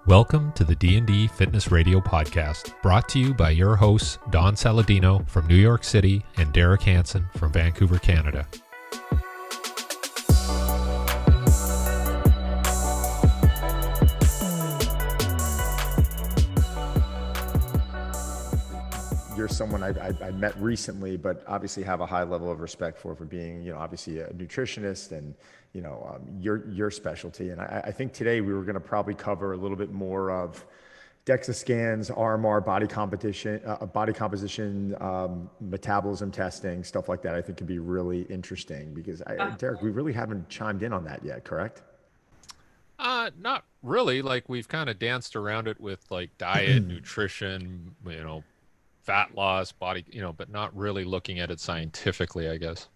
Welcome to the D&D Fitness Radio podcast, brought to you by your hosts, Don Saladino from New York City and Derek Hansen from Vancouver, Canada. You're someone I met recently, but obviously have a high level of respect for being, obviously a nutritionist and, your specialty. And I think today we were going to probably cover a little bit more of DEXA scans, RMR, body composition, metabolism testing, stuff like that. I think could be really interesting because Derek, we really haven't chimed in on that yet, correct? Not really. Like we've kind of danced around it with like diet, nutrition, fat loss, body, but not really looking at it scientifically, I guess.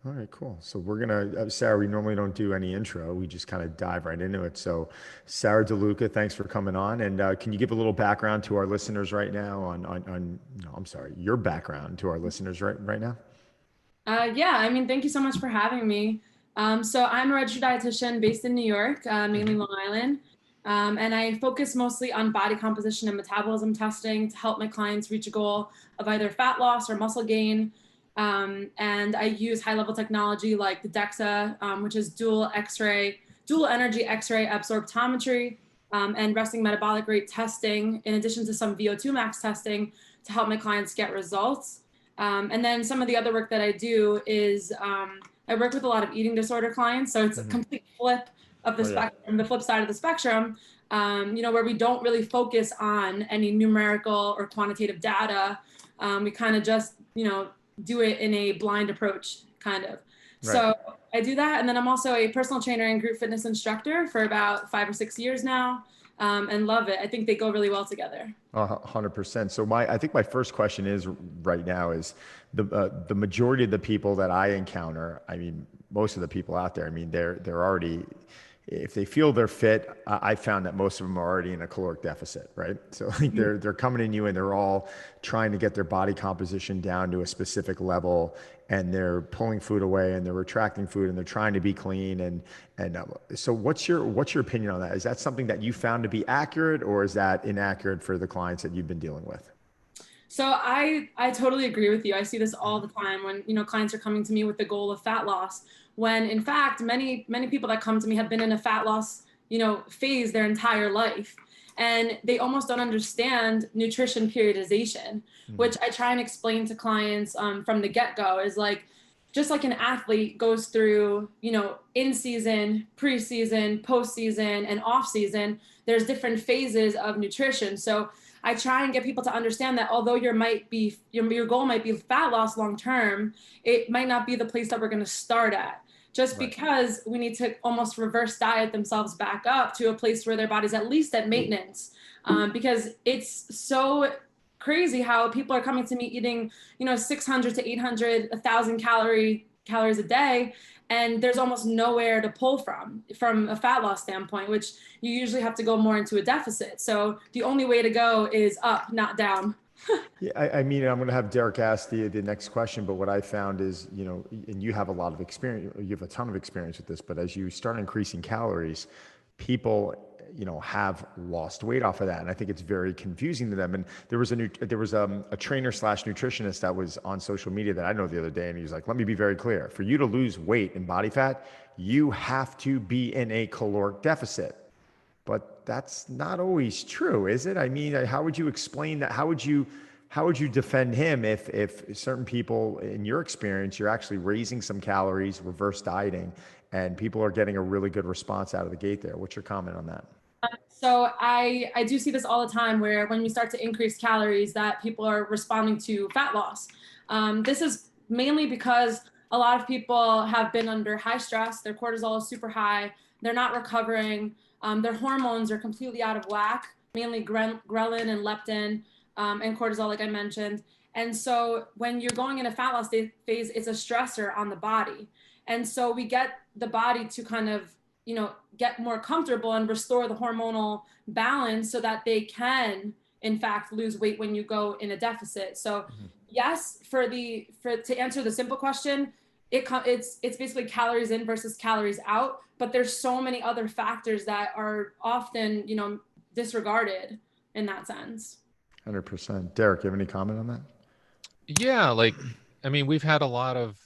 All right, cool. So we're going to, Sara, we normally don't do any intro. We just kind of dive right into it. So Sara De Luca, thanks for coming on. And can you give a little background to our listeners right now your background to our listeners right now? Thank you so much for having me. So I'm a registered dietitian based in New York, mainly Long Island. And I focus mostly on body composition and metabolism testing to help my clients reach a goal of either fat loss or muscle gain. And I use high-level technology like the DEXA, which is dual energy X-ray absorptometry, and resting metabolic rate testing, in addition to some Vo2 Max testing to help my clients get results. And then some of the other work that I do is I work with a lot of eating disorder clients. So it's a complete flip of the spectrum, the flip side of the spectrum, where we don't really focus on any numerical or quantitative data. We kind of just, do it in a blind approach, kind of. Right. So I do that. And then I'm also a personal trainer and group fitness instructor for about 5 or 6 years now, and love it. I think they go really well together. 100%. So I think my first question is right now is the majority of the people that I encounter, I mean, most of the people out there, I mean, they're already, if they feel they're fit, I found that most of them are already in a caloric deficit, right? So like they're coming in you and they're all trying to get their body composition down to a specific level, and they're pulling food away and they're retracting food and they're trying to be clean. And so what's your opinion on that? Is that something that you found to be accurate, or is that inaccurate for the clients that you've been dealing with? So I totally agree with you. I see this all the time when, clients are coming to me with the goal of fat loss, when in fact, many people that come to me have been in a fat loss, phase their entire life. And they almost don't understand nutrition periodization, which I try and explain to clients from the get-go is like, just like an athlete goes through, in season, preseason, postseason, and off season, there's different phases of nutrition. So I try and get people to understand that although your goal might be fat loss long-term, it might not be the place that we're going to start at. Just because we need to almost reverse diet themselves back up to a place where their body's at least at maintenance. Because it's so crazy how people are coming to me eating, 600 to 800, 1,000 calories a day. And there's almost nowhere to pull from a fat loss standpoint, which you usually have to go more into a deficit. So the only way to go is up, not down. Yeah, I mean, I'm going to have Derek ask the next question, but what I found is, and you have a lot of experience, you have a ton of experience with this, but as you start increasing calories, people, have lost weight off of that. And I think it's very confusing to them. And there was a trainer / nutritionist that was on social media that I know the other day. And he was like, let me be very clear. For you to lose weight and body fat, you have to be in a caloric deficit. But that's not always true, is it? I mean, how would you explain that? How would you defend him if certain people, in your experience, you're actually raising some calories, reverse dieting, and people are getting a really good response out of the gate there? What's your comment on that? So I do see this all the time where when we start to increase calories that people are responding to fat loss. This is mainly because a lot of people have been under high stress. Their cortisol is super high. They're not recovering. Their hormones are completely out of whack, mainly ghrelin and leptin and cortisol, like I mentioned. And so when you're going in a fat loss phase, it's a stressor on the body. And so we get the body to kind of, get more comfortable and restore the hormonal balance so that they can, in fact, lose weight when you go in a deficit. So yes, to answer the simple question, it's basically calories in versus calories out, but there's so many other factors that are often, you know, disregarded in that sense. 100%. Derek, you have any comment on that? Yeah, like, I mean, we've had a lot of,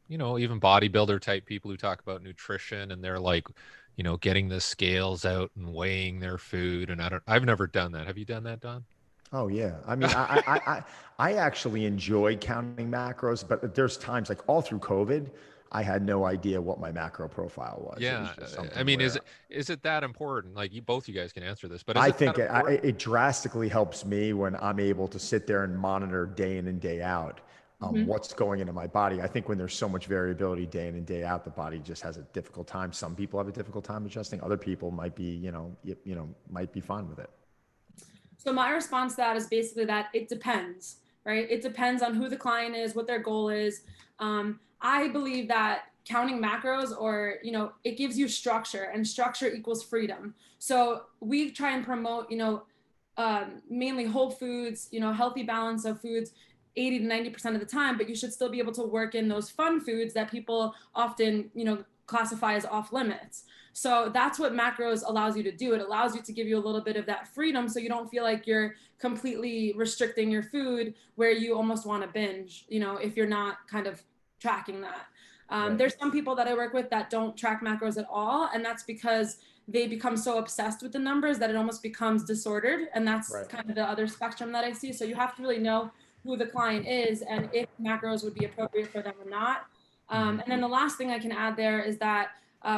you know, even bodybuilder type people who talk about nutrition, and they're like, you know, getting the scales out and weighing their food. And I've never done that. Have you done that, Don? Oh yeah. I mean, I actually enjoy counting macros, but there's times like all through COVID, I had no idea what my macro profile was. It was Yeah, just I something mean, where is it that important? Like, both you guys can answer this, but is I it that think important? it drastically helps me when I'm able to sit there and monitor day in and day out Mhm. what's going into my body. I think when there's so much variability day in and day out, the body just has a difficult time. Some people have a difficult time adjusting. Other people might be, might be fine with it. So my response to that is basically that it depends, right? It depends on who the client is, what their goal is. I believe that counting macros, or, you know, it gives you structure, and structure equals freedom. So we try and promote, you know, mainly whole foods, you know, healthy balance of foods 80 to 90% of the time, but you should still be able to work in those fun foods that people often, you know, classify as off limits. So that's what macros allows you to do. It allows you to give you a little bit of that freedom, so you don't feel like you're completely restricting your food where you almost want to binge, you know, if you're not kind of tracking that. Right. There's some people that I work with that don't track macros at all, and that's because they become so obsessed with the numbers that it almost becomes disordered. And that's Right. kind of the other spectrum that I see. So you have to really know who the client is and if macros would be appropriate for them or not. And then the last thing I can add there is that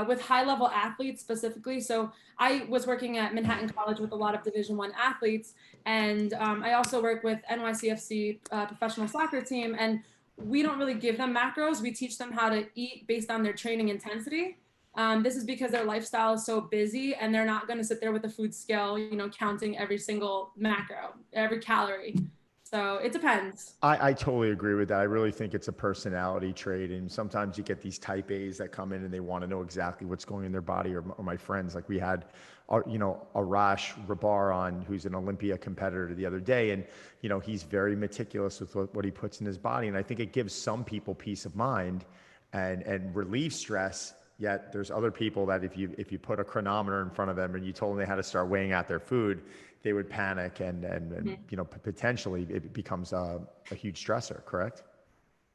with high level athletes specifically. So I was working at Manhattan College with a lot of Division I athletes. And I also work with NYCFC professional soccer team. And we don't really give them macros. We teach them how to eat based on their training intensity. This is because their lifestyle is so busy, and they're not going to sit there with a food scale, you know, counting every single macro, every calorie. So it depends. I totally agree with that. I really think it's a personality trait. And sometimes you get these type A's that come in and they want to know exactly what's going in their body. Or my friends, like we had, Arash Rabar on, who's an Olympia competitor the other day. And, you know, he's very meticulous with what he puts in his body. And I think it gives some people peace of mind and relieves stress. Yet there's other people that if you put a chronometer in front of them and you told them they had to start weighing out their food, they would panic and you know, potentially it becomes a huge stressor, correct?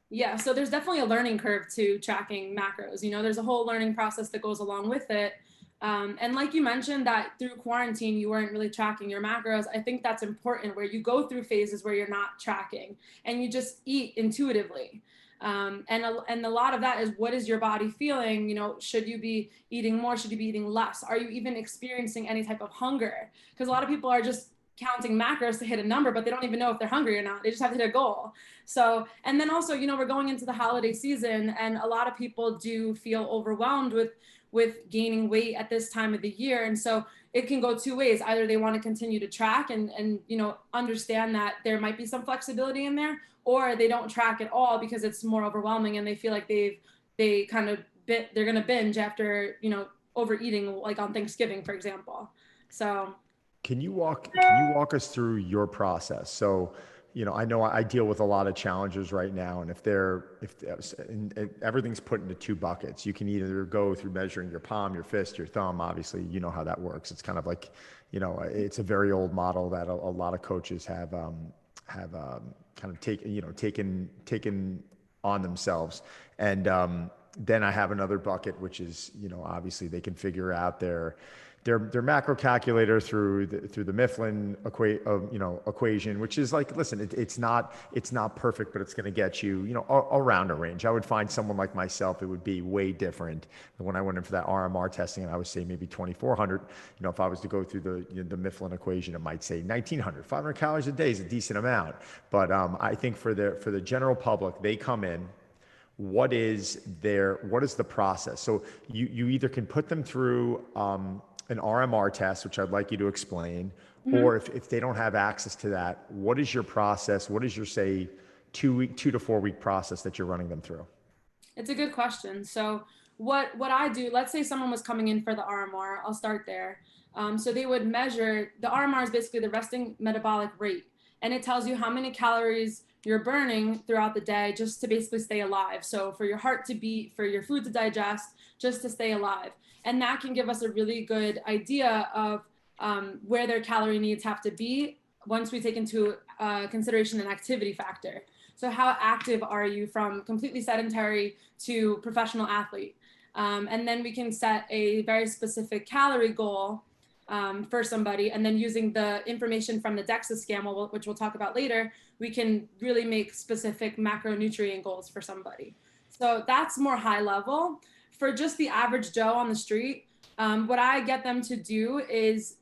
Yeah, so there's definitely a learning curve to tracking macros. You know, there's a whole learning process that goes along with it. And like you mentioned, that through quarantine, you weren't really tracking your macros. I think that's important, where you go through phases where you're not tracking and you just eat intuitively. And a lot of that is, what is your body feeling? You know, should you be eating more? Should you be eating less? Are you even experiencing any type of hunger? Because a lot of people are just counting macros to hit a number, but they don't even know if they're hungry or not. They just have to hit a goal. So, and then also, you know, we're going into the holiday season, and a lot of people do feel overwhelmed with gaining weight at this time of the year. And so it can go two ways. Either they want to continue to track and you know, understand that there might be some flexibility in there, or they don't track at all because it's more overwhelming and they feel like they're going to binge after, you know, overeating, like on Thanksgiving, for example. So Can you walk us through your process? So, you know I deal with a lot of challengers right now, and and everything's put into two buckets. You can either go through measuring your palm, your fist, your thumb. Obviously, you know how that works. It's kind of like, it's a very old model that a lot of coaches have kind of taken on themselves. And then I have another bucket, which is, obviously they can figure out their macro calculator through the Mifflin equation, which is like, listen, it's not perfect, but it's going to get you, around a range. I would find someone like myself, it would be way different than when I went in for that RMR testing, and I would say maybe 2,400. If I was to go through the Mifflin equation, it might say 1,900. 500 calories a day is a decent amount, but I think for the general public, they come in. What is the process? So you either can put them through an RMR test, which I'd like you to explain, or if they don't have access to that, what is your process? What is your, say, 2 to 4 week process that you're running them through? it's a good question. So what I do, let's say someone was coming in for the RMR, I'll start there. So they would measure, the RMR is basically the resting metabolic rate, and it tells you how many calories you're burning throughout the day just to basically stay alive. So for your heart to beat, for your food to digest, just to stay alive. And that can give us a really good idea of where their calorie needs have to be once we take into consideration an activity factor. So how active are you from completely sedentary to professional athlete? And then we can set a very specific calorie goal for somebody. And then using the information from the DEXA scan, which we'll talk about later, we can really make specific macronutrient goals for somebody. So that's more high level. For just the average Joe on the street, what I get them to do is,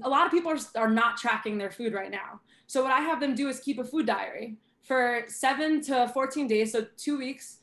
a lot of people are not tracking their food right now. So what I have them do is keep a food diary for 7 to 14 days, so 2 weeks.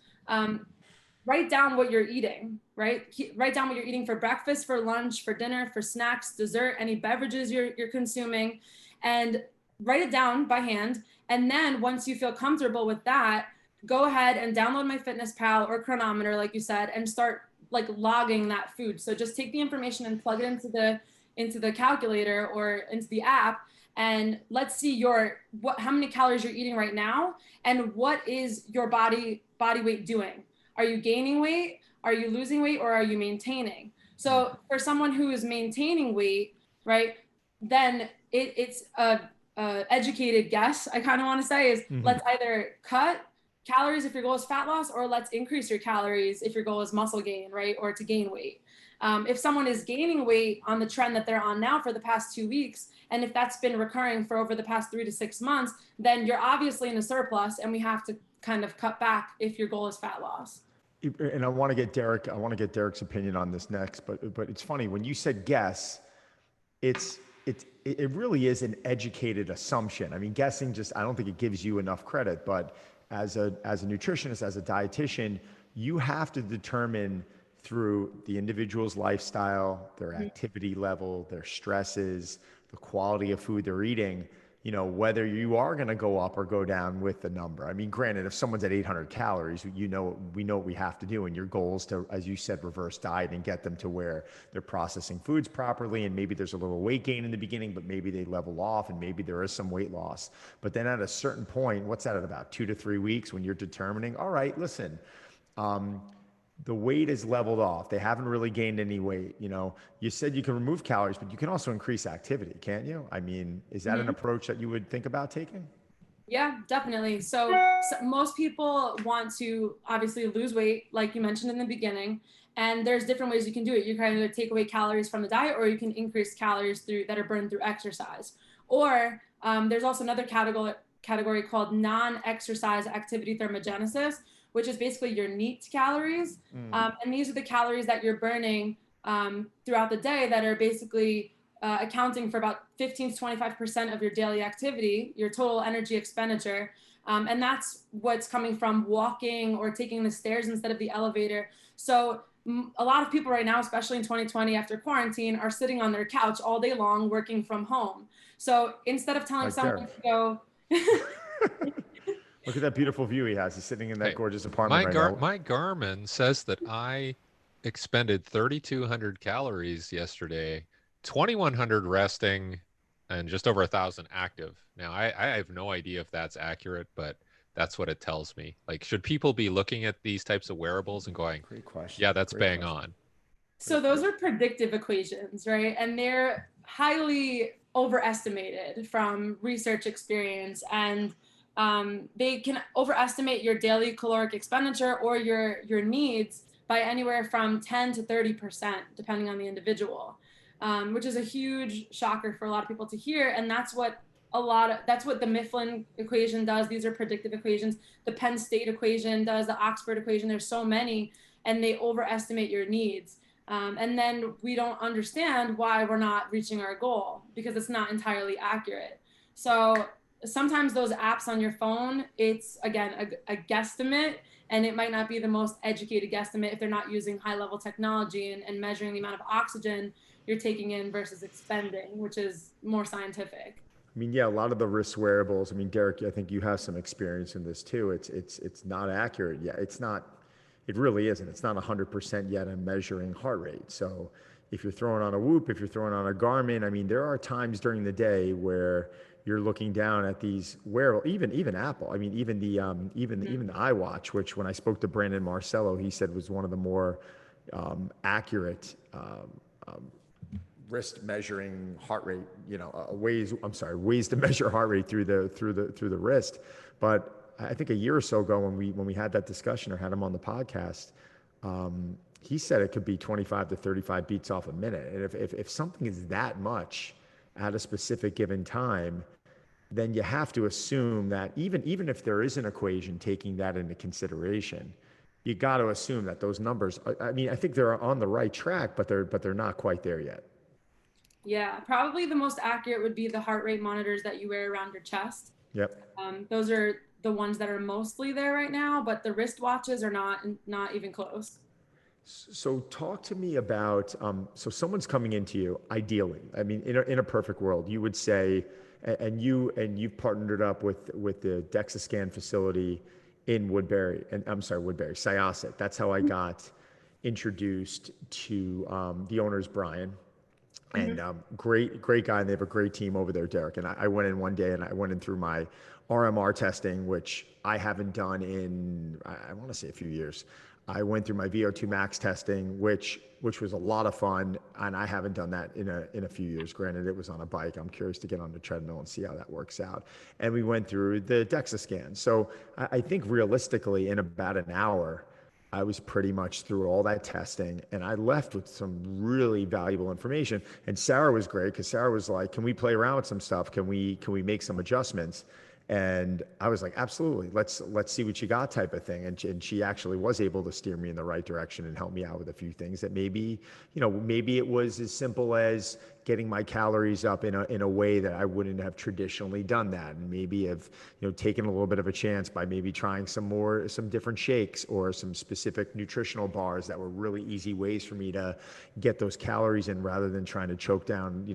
Write down what you're eating, right? Write down what you're eating for breakfast, for lunch, for dinner, for snacks, dessert, any beverages you're consuming, and write it down by hand. And then once you feel comfortable with that, go ahead and download MyFitnessPal or Chronometer, like you said, and start like logging that food. So just take the information and plug it into the calculator or into the app, and let's see how many calories you're eating right now, and what is your body weight doing. Are you gaining weight? Are you losing weight? Or are you maintaining? So for someone who is maintaining weight, right, then it's a educated guess, I kind of want to say, is let's either cut calories if your goal is fat loss, or let's increase your calories if your goal is muscle gain, right, or to gain weight. If someone is gaining weight on the trend that they're on now for the past 2 weeks, and if that's been recurring for over the past 3 to 6 months, then you're obviously in a surplus, and we have to kind of cut back if your goal is fat loss. And I want to get Derek's opinion on this next, but it's funny when you said guess, it really is an educated assumption. I mean, guessing I don't think it gives you enough credit, but as a nutritionist, as a dietitian, you have to determine through the individual's lifestyle, their activity level, their stresses, the quality of food they're eating, whether you are going to go up or go down with the number. I mean, granted, if someone's at 800 calories, we know what we have to do. And your goal is to, as you said, reverse diet and get them to where they're processing foods properly. And maybe there's a little weight gain in the beginning, but maybe they level off and maybe there is some weight loss. But then at a certain point, what's that at about 2 to 3 weeks when you're determining, all right, listen, the weight is leveled off. They haven't really gained any weight. You said you can remove calories, but you can also increase activity, can't you? I mean, is that an approach that you would think about taking? Yeah, definitely. So most people want to obviously lose weight, like you mentioned in the beginning, and there's different ways you can do it. You can either take away calories from the diet, or you can increase calories that are burned through exercise. Or there's also another category called non-exercise activity thermogenesis, which is basically your NEAT calories. And these are the calories that you're burning throughout the day that are basically accounting for about 15 to 25% of your daily activity, your total energy expenditure. And that's what's coming from walking or taking the stairs instead of the elevator. So a lot of people right now, especially in 2020 after quarantine, are sitting on their couch all day long working from home. So instead of telling someone to go... Look at that beautiful view he has. He's sitting in that gorgeous apartment right now. My Garmin says that I expended 3,200 calories yesterday, 2,100 resting, and just over 1,000 active. Now, I have no idea if that's accurate, but that's what it tells me. Like, should people be looking at these types of wearables and going, Great question. Yeah, that's bang on. So those are predictive equations, right? And they're highly overestimated from research experience, and they can overestimate your daily caloric expenditure or your needs by anywhere from 10 to 30%, depending on the individual, which is a huge shocker for a lot of people to hear. And that's what the Mifflin equation does. These are predictive equations. The Penn State equation does, the Oxford equation. There's so many, and they overestimate your needs. And then we don't understand why we're not reaching our goal because it's not entirely accurate. So sometimes those apps on your phone, it's again a guesstimate, and it might not be the most educated guesstimate if they're not using high level technology and measuring the amount of oxygen you're taking in versus expending, which is more scientific. I mean, yeah, a lot of the wrist wearables. I mean, Derek, I think you have some experience in this too. It's not accurate yet. It really isn't. It's not 100% yet in measuring heart rate. So, if you're throwing on a Whoop, if you're throwing on a Garmin, I mean, there are times during the day where you're looking down at these wearable, even Apple. I mean, even the iWatch, which when I spoke to Brandon Marcello, he said was one of the more accurate wrist measuring heart rate, ways to measure heart rate through the wrist. But I think a year or so ago when we had that discussion or had him on the podcast, he said it could be 25 to 35 beats off a minute. And if something is that much at a specific given time, then you have to assume that even if there is an equation taking that into consideration, you got to assume that those numbers, I mean, I think they're on the right track, but they're not quite there yet. Yeah, probably the most accurate would be the heart rate monitors that you wear around your chest. Yep. Those are the ones that are mostly there right now, but the wristwatches are not even close. So talk to me about, so someone's coming into you, ideally, I mean, in a perfect world, you would say, and you've partnered up with the DEXA facility in Woodbury, and I'm sorry, Syosset. That's how I got introduced to the owner's Brian. And great guy, and they have a great team over there, Derek. And I went in one day and I went in through my RMR testing, which I haven't done in, I want to say a few years. I went through my Vo2 Max testing, which was a lot of fun, and I haven't done that in a few years. Granted, it was on a bike. I'm curious to get on the treadmill and see how that works out. And we went through the DEXA scan. So I think realistically, in about an hour, I was pretty much through all that testing, and I left with some really valuable information. And Sarah was great because Sarah was like, "Can we play around with some stuff? Can we make some adjustments?" And I was like, "Absolutely, let's see what you got," type of thing. And she actually was able to steer me in the right direction and help me out with a few things that maybe it was as simple as getting my calories up in a way that I wouldn't have traditionally done that, and maybe have taken a little bit of a chance by maybe trying some different shakes or some specific nutritional bars that were really easy ways for me to get those calories in rather than trying to choke down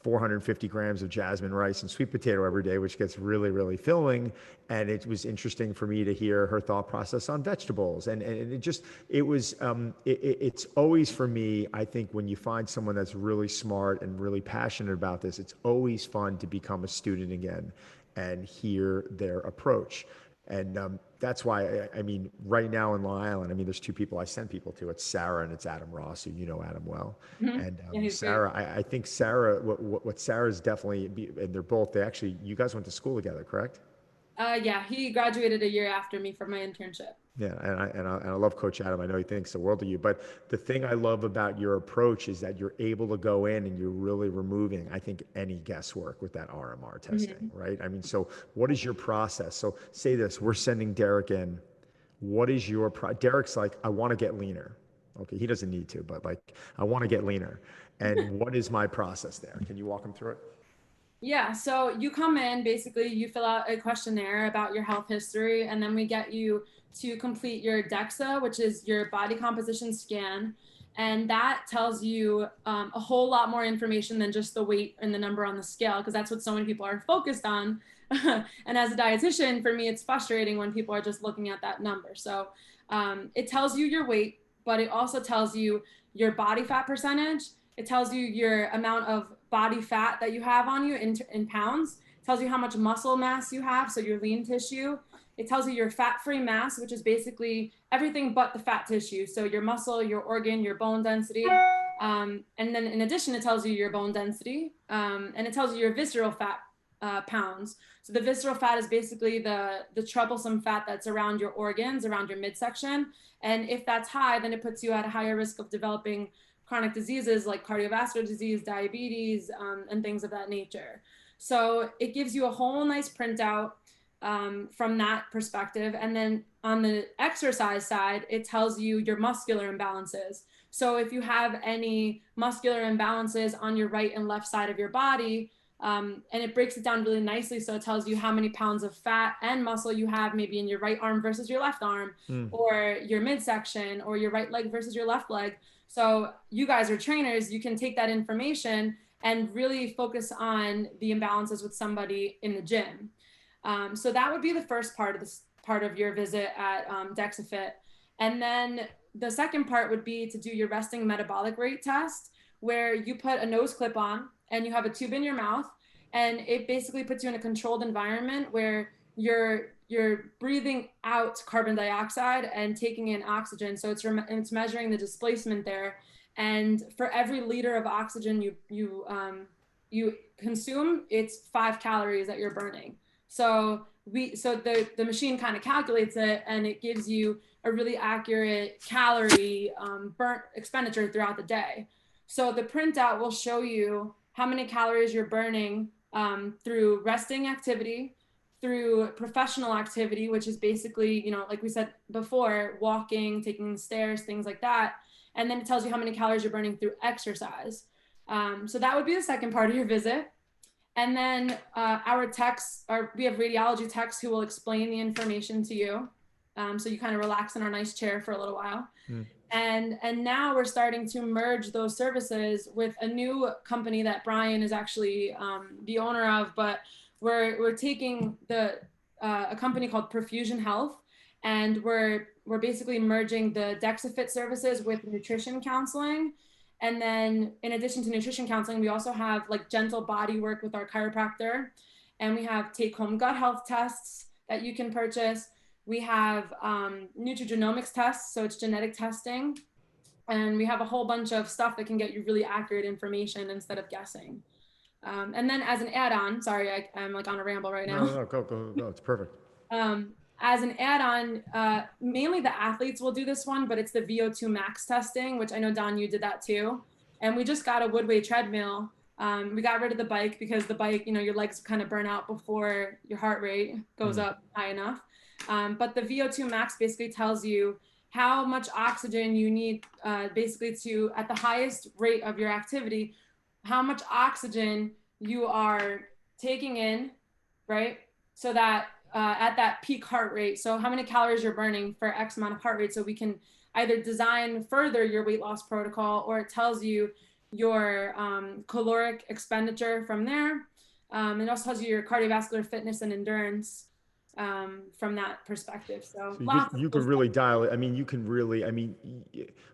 450 grams of jasmine rice and sweet potato every day, which gets really, really filling. And it was interesting for me to hear her thought process on vegetables. And it's always, for me, I think when you find someone that's really smart and really passionate about this, it's always fun to become a student again and hear their approach. And that's why, I mean, right now in Long Island, I mean, there's two people I send people to. It's Sarah and it's Adam Ross, who you know Adam well. And Yeah, Sarah, I think Sarah, what Sarah's definitely, and you guys went to school together, correct? Yeah, he graduated a year after me from my internship. Yeah, and I love Coach Adam. I know he thinks the world of you. But the thing I love about your approach is that you're able to go in and you're really removing, I think, any guesswork with that RMR testing, right? I mean, so what is your process? So say this, we're sending Derek in. What is your Derek's like, I want to get leaner. Okay, he doesn't need to, but like, I want to get leaner. And what is my process there? Can you walk him through it? Yeah, so you come in, basically you fill out a questionnaire about your health history, and then we get you to complete your DEXA, which is your body composition scan. And that tells you a whole lot more information than just the weight and the number on the scale, because that's what so many people are focused on. And as a dietitian, for me, it's frustrating when people are just looking at that number. So it tells you your weight, but it also tells you your body fat percentage. It tells you your amount of body fat that you have on you in pounds. It tells you how much muscle mass you have, so your lean tissue. It tells you your fat-free mass, which is basically everything but the fat tissue. So your muscle, your organ, your bone density. And then in addition, it tells you your bone density. And it tells you your visceral fat pounds. So the visceral fat is basically the troublesome fat that's around your organs, around your midsection. And if that's high, then it puts you at a higher risk of developing chronic diseases like cardiovascular disease, diabetes, and things of that nature. So it gives you a whole nice printout from that perspective. And then on the exercise side, it tells you your muscular imbalances. So if you have any muscular imbalances on your right and left side of your body, and it breaks it down really nicely. So it tells you how many pounds of fat and muscle you have, maybe in your right arm versus your left arm, or your midsection, or your right leg versus your left leg. So you guys are trainers, you can take that information and really focus on the imbalances with somebody in the gym. So that would be the first part of your visit at DexaFit. And then the second part would be to do your resting metabolic rate test, where you put a nose clip on and you have a tube in your mouth, and it basically puts you in a controlled environment where you're breathing out carbon dioxide and taking in oxygen. So it's measuring the displacement there. And for every liter of oxygen you consume, it's 5 calories that you're burning. So the machine kind of calculates it, and it gives you a really accurate calorie burnt expenditure throughout the day. So the printout will show you how many calories you're burning through resting activity, through professional activity, which is basically, like we said before, walking, taking the stairs, things like that. And then it tells you how many calories you're burning through exercise. So that would be the second part of your visit. And then our techs, we have radiology techs who will explain the information to you. So you kind of relax in our nice chair for a little while. And now we're starting to merge those services with a new company that Brian is actually the owner of, but we're taking a company called Perfusion Health, and we're basically merging the DexaFit services with nutrition counseling. And then in addition to nutrition counseling, we also have like gentle body work with our chiropractor, and we have take-home gut health tests that you can purchase. We have nutrigenomics tests, so it's genetic testing. And we have a whole bunch of stuff that can get you really accurate information instead of guessing. And then as an add-on, sorry, I'm like on a ramble right now. No, go. It's perfect. As an add-on, mainly the athletes will do this one, but it's the Vo2 Max Testing, which I know, Don, you did that too. And we just got a Woodway treadmill. We got rid of the bike because the bike, your legs kind of burn out before your heart rate goes up high enough. But the Vo2 Max basically tells you how much oxygen you need basically to, at the highest rate of your activity, how much oxygen you are taking in, right? So that at that peak heart rate, so how many calories you're burning for X amount of heart rate, so we can either design further your weight loss protocol, or it tells you your caloric expenditure from there. It also tells you your cardiovascular fitness and endurance from that perspective. So you can really dial it.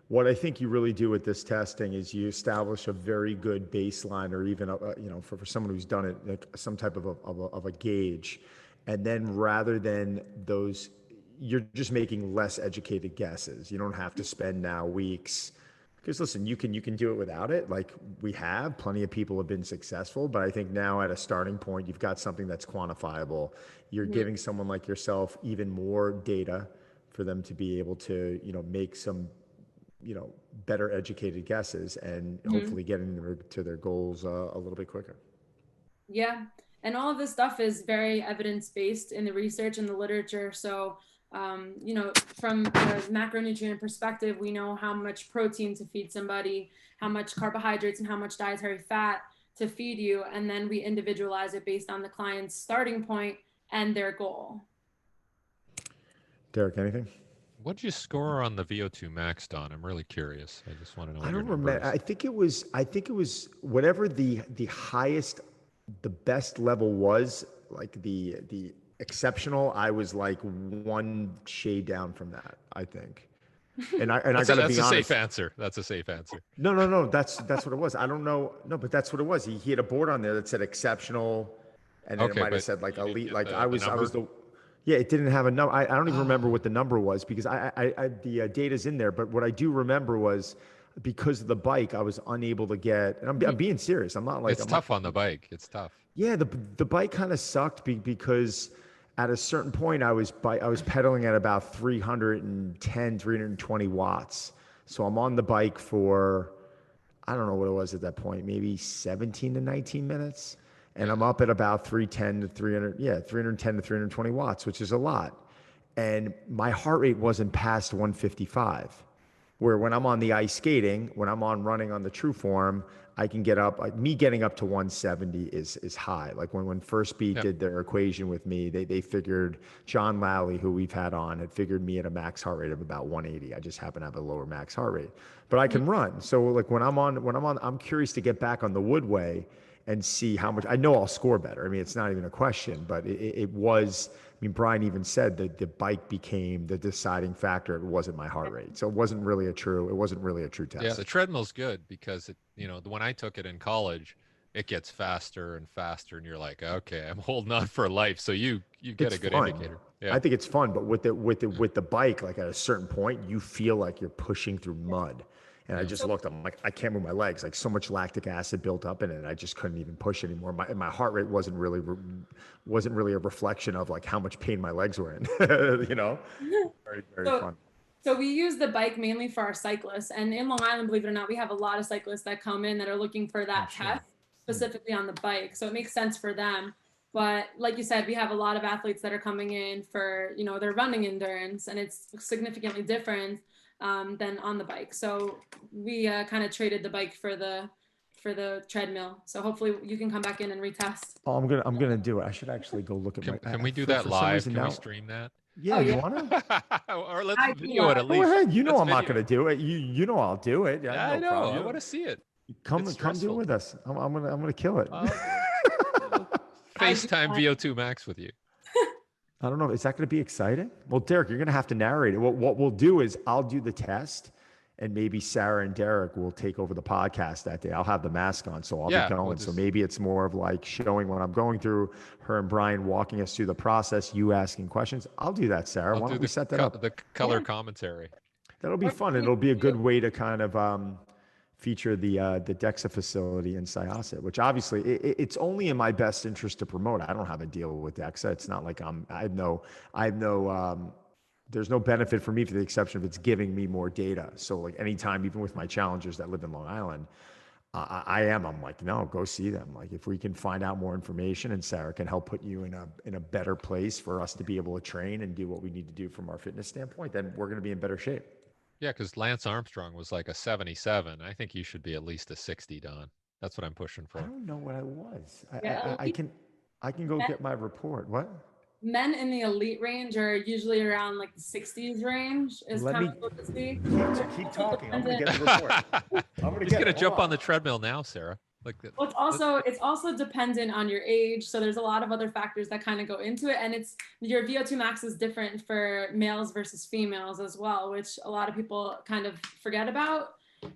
What I think you really do with this testing is you establish a very good baseline, or even for someone who's done it, like some type of a gauge. And then rather than those, you're just making less educated guesses. You don't have to spend now weeks, because listen, you can do it without it. Like we have, plenty of people have been successful, but I think now at a starting point, you've got something that's quantifiable. You're giving someone like yourself even more data for them to be able to, make some, better educated guesses, and hopefully getting to their goals a little bit quicker. Yeah. And all of this stuff is very evidence-based in the research and the literature. So, from a macronutrient perspective, we know how much protein to feed somebody, how much carbohydrates and how much dietary fat to feed you. And then we individualize it based on the client's starting point and their goal. Derek, anything? What'd you score on the VO2 Max, Don? I'm really curious. I just want to know. I don't remember. I think it was whatever the highest, the best level was, like the exceptional. I was like one shade down from that, I think. And I gotta be honest. That's a safe answer. That's a safe answer. No. That's what it was. I don't know. No, but that's what it was. He had a board on there that said exceptional, and then it might have said like elite. Like I was the. Yeah, it didn't have a number. I don't even remember what the number was, because the data's in there. But what I do remember was, because of the bike, I was unable to get, and I'm being serious. I'm not like, it's tough on the bike. It's tough. Yeah, the bike kind of sucked because at a certain point I was pedaling at about 310, 320 watts. So I'm on the bike for, I don't know what it was at that point, maybe 17 to 19 minutes. And I'm up at about 310 to 320 watts, which is a lot. And my heart rate wasn't past 155. Where when I'm on the ice skating, when I'm running on the true form, I can get up, me getting up to 170 is high. Like when First Beat did their equation with me, they figured, John Lally, who we've had on, had figured me at a max heart rate of about 180. I just happen to have a lower max heart rate, but I can run. So like when I'm curious to get back on the Woodway and see how much. I know I'll score better. I mean, it's not even a question, but it was mean, Brian even said that the bike became the deciding factor. It wasn't my heart rate. So it wasn't really a true test. Yeah, the treadmill's good because when I took it in college, it gets faster and faster, and you're like, okay, I'm holding on for life. So you get a good indicator. Yeah. I think it's fun, but with the bike, like at a certain point, you feel like you're pushing through mud. And I just looked, I'm like, I can't move my legs. Like so much lactic acid built up in it. I just couldn't even push anymore. My heart rate wasn't really a reflection of like how much pain my legs were in, Very, very fun. So we use the bike mainly for our cyclists. And in Long Island, believe it or not, we have a lot of cyclists that come in that are looking for that test specifically on the bike. So it makes sense for them. But like you said, we have a lot of athletes that are coming in for, their running endurance, and it's significantly different than on the bike. So we kind of traded the bike for the treadmill. So hopefully you can come back in and retest. Oh, I'm gonna do it. I should actually go look at Can we do that live? Can we stream that? Yeah, you want to? Or let's video it at least. Go ahead. I'm not gonna do it. You know I'll do it. Yeah, I know. I want to see it. Come do it with us. I'm gonna kill it. FaceTime Vo2 Max with you. I don't know. Is that going to be exciting? Well, Derek, you're going to have to narrate it. What we'll do is I'll do the test, and maybe Sarah and Derek will take over the podcast that day. I'll have the mask on, so I'll be going. So maybe it's more of like showing what I'm going through, her and Brian walking us through the process, you asking questions. I'll do that, Sarah. Why don't we set that up? The color commentary. That'll be fun. It'll be a good way to kind of feature the DEXA facility in Syosset, which obviously it's only in my best interest to promote. I don't have a deal with DEXA. It's not like there's no benefit for me for the exception of it's giving me more data. So like anytime, even with my challengers that live in Long Island, I'm like, no, go see them. Like if we can find out more information and Sarah can help put you in a better place for us to be able to train and do what we need to do from our fitness standpoint, then we're going to be in better shape. Yeah, because Lance Armstrong was like a 77. I think you should be at least a 60, Don. That's what I'm pushing for. I don't know what I was. I can go get my report. What? Men in the elite range are usually around like the 60s range. Is kind of what to see. Keep talking. I'm gonna get the report. He's gonna jump on the treadmill now, Sarah. Well, it's also dependent on your age. So there's a lot of other factors that kind of go into it. And your VO2 max is different for males versus females as well, which a lot of people kind of forget about.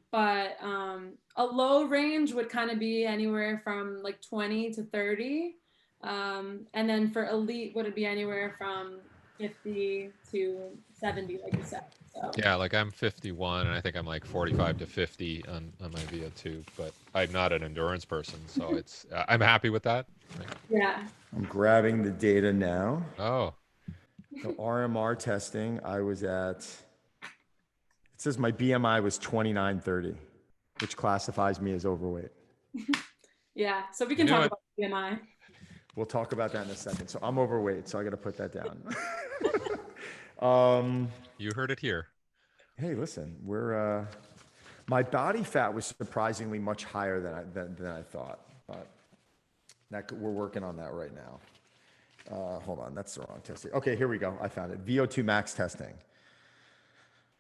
But a low range would kind of be anywhere from like 20 to 30. And then for elite, would it be anywhere from 50 to 70, like you said. So. Yeah, like I'm 51 and I think I'm like 45 to 50 on my VO2, but I'm not an endurance person, so it's I'm happy with that. Yeah. I'm grabbing the data now. Oh. So RMR testing, I was at, it says my BMI was 2930, which classifies me as overweight. Yeah, so we can talk about BMI. We'll talk about that in a second. So I'm overweight, so I got to put that down. You heard it here. Hey, listen, my body fat was surprisingly much higher than I thought, but we're working on that right now. Hold on, that's the wrong test. Okay, here we go. I found it. Vo2 Max Testing.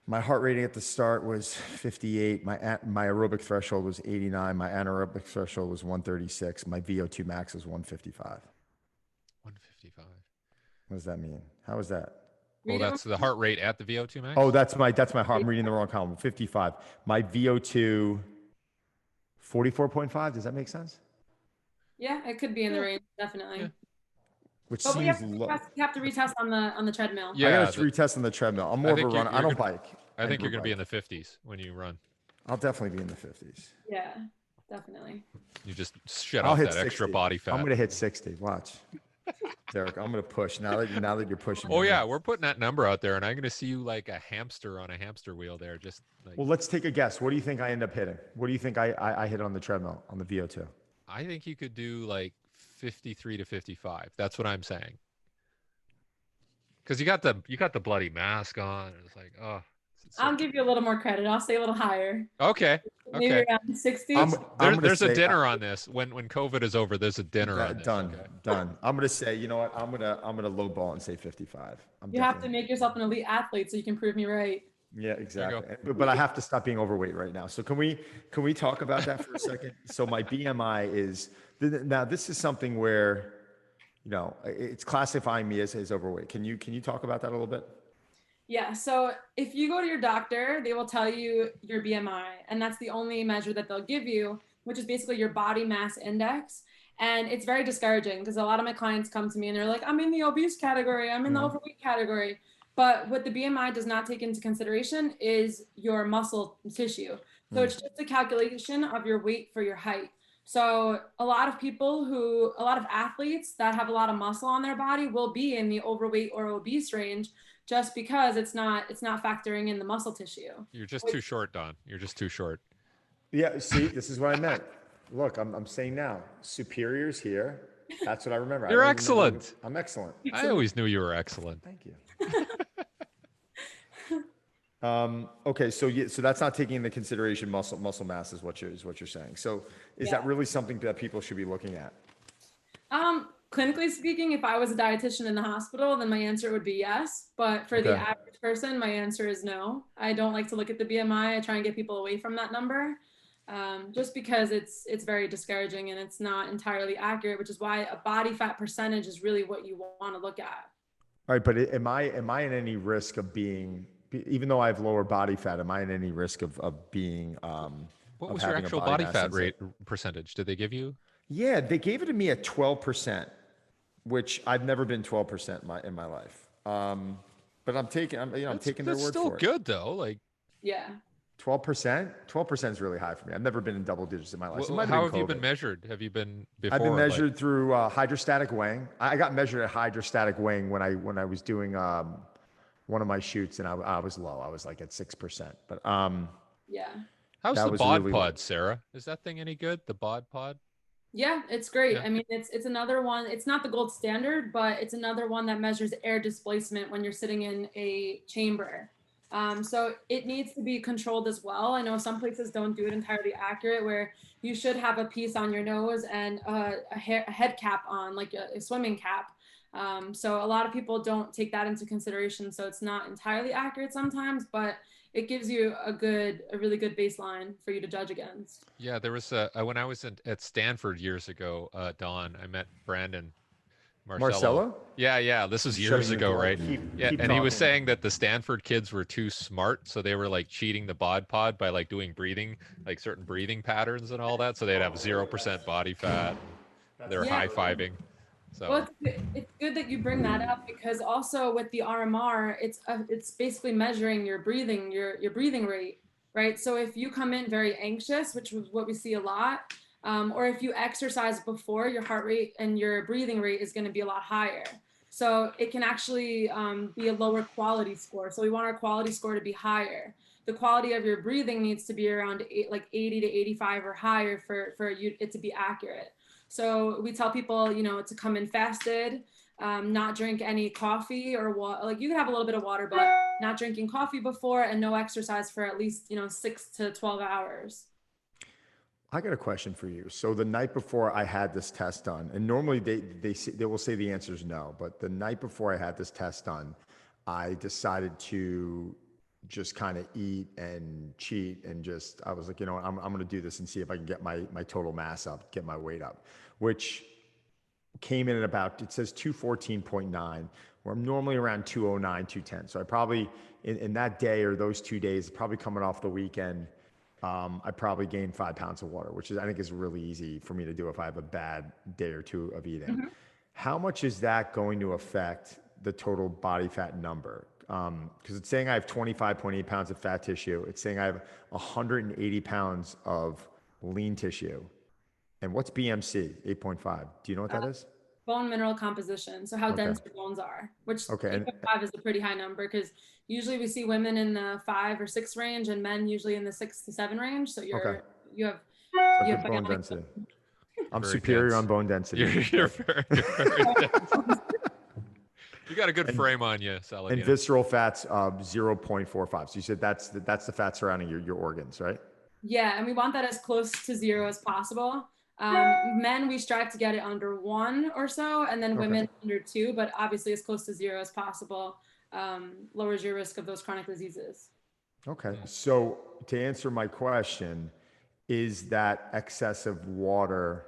My heart rating at the start was 58. My aerobic threshold was 89. My anaerobic threshold was 136. My VO2 max was 155. 155. What does that mean? How is that? Well, that's the heart rate at the VO2 max? Oh, that's my heart. I'm reading the wrong column. 55. My VO2, 44.5. Does that make sense? Yeah, it could be in the range, definitely. Yeah. Which but seems you have to retest on the treadmill. Yeah, I got to retest on the treadmill. I'm more of a runner. I don't bike. I think you're going to be in the 50s when you run. I'll definitely be in the 50s. Yeah, definitely. You just shut off that 60. Extra body fat. I'm going to hit 60. Watch. Derek, I'm going to push now that you're pushing. Oh yeah, we're putting that number out there, and I'm going to see you like a hamster on a hamster wheel there. Just like... Well, let's take a guess. What do you think I end up hitting? What do you think I hit on the treadmill on the VO2? I think you could do like 53 to 55. That's what I'm saying. Because you got the bloody mask on, and it's like, oh. I'll give you a little more credit. I'll say a little higher. Okay. Maybe around 60s. There's a dinner on this. When COVID is over, there's a dinner on this. Done. I'm gonna say, you know what? I'm gonna lowball and say 55. You have to make yourself an elite athlete so you can prove me right. Yeah, exactly. But I have to stop being overweight right now. So can we talk about that for a second? So my BMI is now. This is something where it's classifying me as overweight. Can you talk about that a little bit? Yeah, so if you go to your doctor, they will tell you your BMI, and that's the only measure that they'll give you, which is basically your body mass index. And it's very discouraging because a lot of my clients come to me and they're like, I'm in the obese category, I'm in the overweight category. But what the BMI does not take into consideration is your muscle tissue. So it's just a calculation of your weight for your height. So a lot of athletes that have a lot of muscle on their body will be in the overweight or obese range just because it's not factoring in the muscle tissue. You're just too short, Don. You're just too short. Yeah, see, this is what I meant. Look, I'm saying now, superior's here. That's what I remember. You're excellent. I'm excellent. I always knew you were excellent. Thank you. Okay, so that's not taking into consideration muscle mass is what you're saying. So is that really something that people should be looking at? Clinically speaking, if I was a dietitian in the hospital, then my answer would be yes. But for the average person, my answer is no. I don't like to look at the BMI. I try and get people away from that number, just because it's very discouraging and it's not entirely accurate, which is why a body fat percentage is really what you want to look at. All right, but am I in any risk of being, even though I have lower body fat, am I in any risk of being what was your actual body fat rate percentage? Did they give you? Yeah, they gave it to me at 12%, which I've never been 12% in my life. But I'm taking their word for it. That's still good though. Like, yeah. 12%? 12% is really high for me. I've never been in double digits in my life. Well, so how have you been measured? Have you been before? I've been measured through hydrostatic weighing. I got measured at hydrostatic weighing when I was doing one of my shoots, and I was low. I was like at 6%. But yeah. How's the bod pod, Sarah? Is that thing any good? The bod pod? Yeah, it's great. Yeah. I mean, it's another one. It's not the gold standard, but it's another one that measures air displacement when you're sitting in a chamber. So it needs to be controlled as well. I know some places don't do it entirely accurate, where you should have a piece on your nose and a head cap on, like a swimming cap. So a lot of people don't take that into consideration. So it's not entirely accurate sometimes, but it gives you a really good baseline for you to judge against. Yeah, there was when I was at Stanford years ago, Dawn, I met Brandon Marcello. Yeah, this was years ago, right? And he was saying that the Stanford kids were too smart, so they were like cheating the bod pod by like doing breathing, like certain breathing patterns and all that, so they'd have 0% body fat. They're high-fiving. So well, it's good that you bring that up, because also with the RMR, it's basically measuring your breathing rate, right? So if you come in very anxious, which is what we see a lot, or if you exercise before, your heart rate and your breathing rate is going to be a lot higher. So it can actually be a lower quality score. So we want our quality score to be higher. The quality of your breathing needs to be around 80 to 85 or higher for it to be accurate. So we tell people, to come in fasted, not drink any coffee or water. Like, you can have a little bit of water, but not drinking coffee before, and no exercise for at least, 6 to 12 hours. I got a question for you. So the night before I had this test done, and normally they will say the answer is no, but the night before I had this test done, I decided to just kind of eat and cheat, and I was like, I'm going to do this and see if I can get my total mass up, get my weight up, which came in at about, it says 214.9, where I'm normally around 209, 210. So I probably, in that day or those 2 days, probably coming off the weekend, I probably gained 5 pounds of water, which I think is really easy for me to do if I have a bad day or two of eating. Mm-hmm. How much is that going to affect the total body fat number? Because it's saying I have 25.8 pounds of fat tissue. It's saying I have 180 pounds of lean tissue. And what's BMC, 8.5? Do you know what that is? Bone mineral composition. So how dense your bones are, which 8.5 is a pretty high number, because usually we see women in the 5 or 6 range and men usually in the 6 to 7 range. So you have bone density. I'm superior on bone density. You're very dense. You got a good frame on you, Saladino. And visceral fats, 0.45. So you said that's the fat surrounding your organs, right? Yeah, and we want that as close to 0 as possible. Men, we strive to get it under 1 or so, and then women under 2, but obviously as close to 0 as possible lowers your risk of those chronic diseases. Okay, so to answer my question, is that excess of water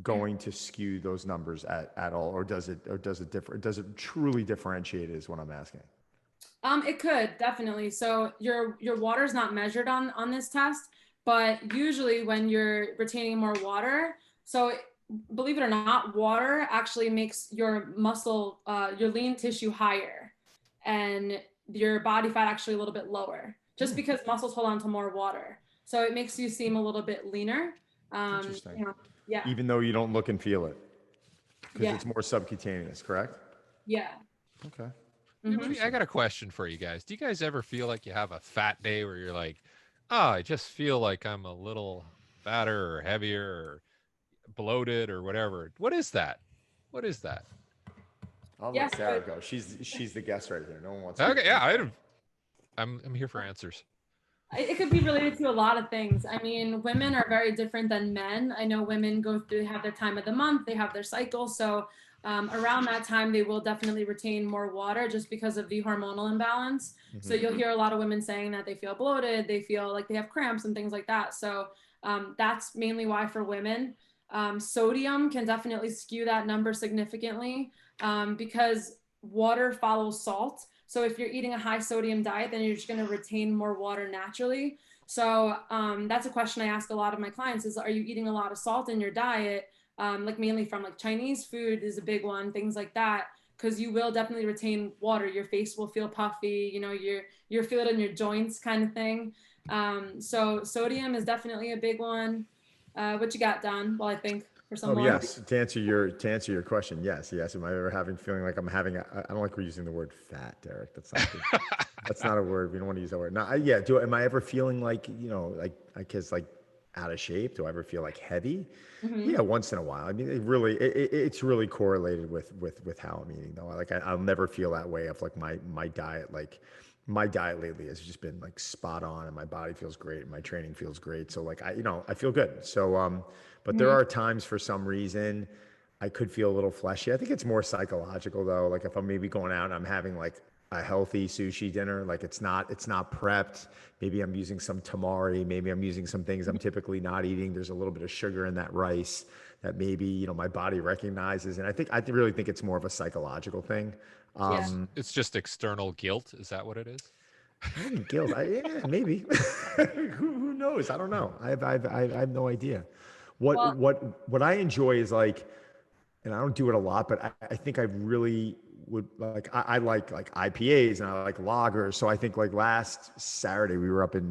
going to skew those numbers at all, or does it differ? Does it truly differentiate is what I'm asking. It could definitely. So your water is not measured on this test, but usually when you're retaining more water, so believe it or not, water actually makes your muscle, your lean tissue higher, and your body fat actually a little bit lower, just because muscles hold on to more water. So it makes you seem a little bit leaner. Interesting. You know, yeah. Even though you don't look and feel it, because Yeah. it's more subcutaneous, correct? Yeah. Okay. I got a question for you guys. Do you guys ever feel like you have a fat day where you're like, oh, I just feel like I'm a little fatter or heavier or bloated or whatever? What is that? What is that? I'll let Yes. Sarah go. She's the guest right here. No one wants to. Okay, yeah, I'm here for answers. It could be related to a lot of things. I mean, women are very different than men. I know women go through, have their time of the month, they have their cycle. So around that time, they will definitely retain more water just because of the hormonal imbalance. So you'll hear a lot of women saying that they feel bloated, they feel like they have cramps and things like that. So that's mainly why for women. Sodium can definitely skew that number significantly because water follows salt. So if you're eating a high sodium diet, then you're just going to retain more water naturally. So that's a question I ask a lot of my clients is, are you eating a lot of salt in your diet? Like mainly from like Chinese food is a big one, things like that, because you will definitely retain water. Your face will feel puffy, you know, you're feel it in your joints kind of thing. So sodium is definitely a big one. What you got, Don? Well, I think for Oh someone. yes, to answer your question, yes. Am I ever feeling like I'm having I don't like we're using the word fat, Derek. That's not good. That's not a word. We don't want to use that word. No, yeah. Am I ever feeling like like I guess like out of shape? Do I ever feel like heavy? Mhm. Yeah, once in a while. I mean, it's really correlated with how I'm eating though. I'll never feel that way of like my diet. Like my diet lately has just been like spot on, and my body feels great, and my training feels great. So like I feel good. So but there are times for some reason I could feel a little fleshy. I think it's more psychological though. Like if I'm maybe going out and I'm having like a healthy sushi dinner, like it's not prepped. Maybe I'm using some tamari, maybe I'm using some things I'm typically not eating. There's a little bit of sugar in that rice that maybe, my body recognizes. And I really think it's more of a psychological thing. Yeah. It's just external guilt. Is that what it is? Not even guilt. Yeah, maybe. Who knows? I don't know. I have no idea. What Well, what I enjoy is like, and I don't do it a lot, but I think I really would like. I like IPAs and I like lagers. So I think like last Saturday we were up in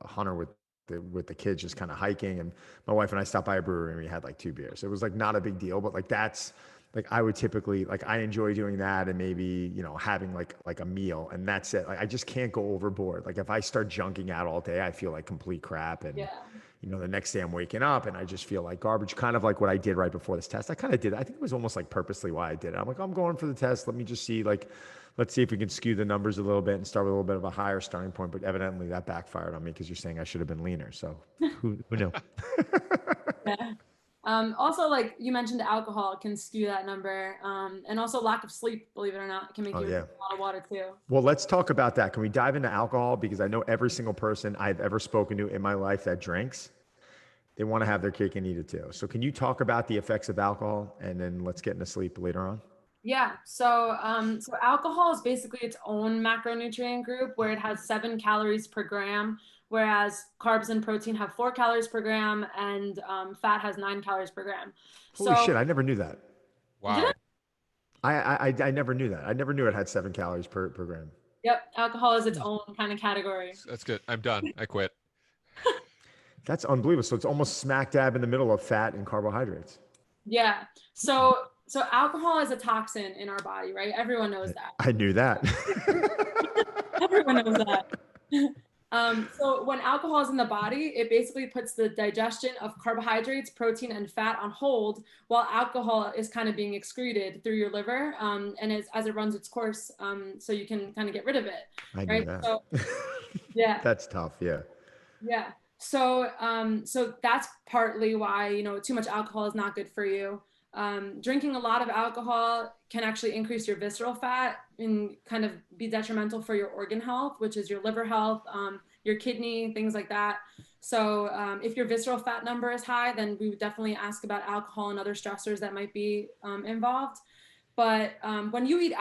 Hunter with the kids just kind of hiking, and my wife and I stopped by a brewery and we had like two beers. It was like not a big deal, but like that's like I would typically like I enjoy doing that and maybe having like a meal and that's it. Like I just can't go overboard. Like if I start junking out all day, I feel like complete crap and yeah. the next day I'm waking up and I just feel like garbage, kind of like what I did right before this test. I kind of did. I think it was almost like purposely why I did it. I'm like, I'm going for the test. Let me just see, like, let's see if we can skew the numbers a little bit and start with a little bit of a higher starting point. But evidently that backfired on me because you're saying I should have been leaner. So who knew? Yeah. Also, like you mentioned, alcohol can skew that number, and also lack of sleep, believe it or not, can make Oh, you yeah. drink a lot of water too. Well, let's talk about that. Can we dive into alcohol? Because I know every single person I've ever spoken to in my life that drinks, they want to have their cake and eat it too. So can you talk about the effects of alcohol and then let's get into sleep later on? Yeah. So alcohol is basically its own macronutrient group where it has 7 calories per gram, whereas carbs and protein have 4 calories per gram, and fat has 9 calories per gram. Holy So shit, I never knew that. you did it? Wow. I never knew that. I never knew it had 7 calories per gram. Yep. Alcohol is its own kind of category. That's good. I'm done. I quit. That's unbelievable. So it's almost smack dab in the middle of fat and carbohydrates. Yeah. So alcohol is a toxin in our body, right? Everyone knows that. I knew that. Everyone knows that. So when alcohol is in the body, it basically puts the digestion of carbohydrates, protein, and fat on hold while alcohol is kind of being excreted through your liver, and as it runs its course, so you can kind of get rid of it, I knew right? that. So yeah, That's tough. Yeah. yeah. So that's partly why, too much alcohol is not good for you. Drinking a lot of alcohol can actually increase your visceral fat and kind of be detrimental for your organ health, which is your liver health, your kidney, things like that. So if your visceral fat number is high, then we would definitely ask about alcohol and other stressors that might be involved. But when you eat